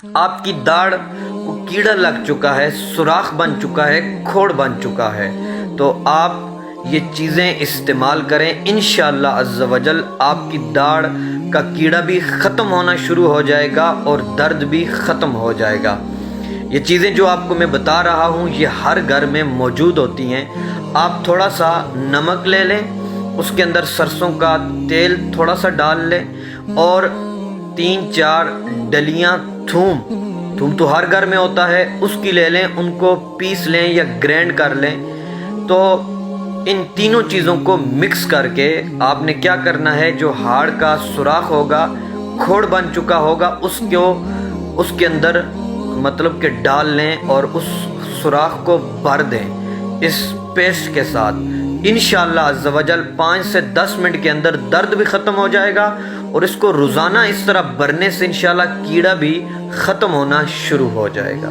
آپ کی داڑھ کو کیڑا لگ چکا ہے، سوراخ بن چکا ہے، کھوڑ بن چکا ہے، تو آپ یہ چیزیں استعمال کریں، انشاءاللہ عز و جل آپ کی داڑھ کا کیڑا بھی ختم ہونا شروع ہو جائے گا اور درد بھی ختم ہو جائے گا۔ یہ چیزیں جو آپ کو میں بتا رہا ہوں یہ ہر گھر میں موجود ہوتی ہیں۔ آپ تھوڑا سا نمک لے لیں، اس کے اندر سرسوں کا تیل تھوڑا سا ڈال لیں، اور 3-4 ڈلیاں تھوم تو ہر گھر میں ہوتا ہے، اس کی لے لیں، ان کو پیس لیں یا گرینڈ کر لیں۔ تو ان تینوں چیزوں کو مکس کر کے آپ نے کیا کرنا ہے، جو ہاڑ کا سوراخ ہوگا، کھوڑ بن چکا ہوگا، اس کے اندر مطلب کہ ڈال لیں اور اس سوراخ کو بھر دیں اس پیسٹ کے ساتھ۔ انشاءاللہ عز و جل 5 سے 10 منٹ کے اندر درد بھی ختم ہو جائے گا، اور اس کو روزانہ اس طرح بھرنے سے انشاءاللہ کیڑا بھی ختم ہونا شروع ہو جائے گا۔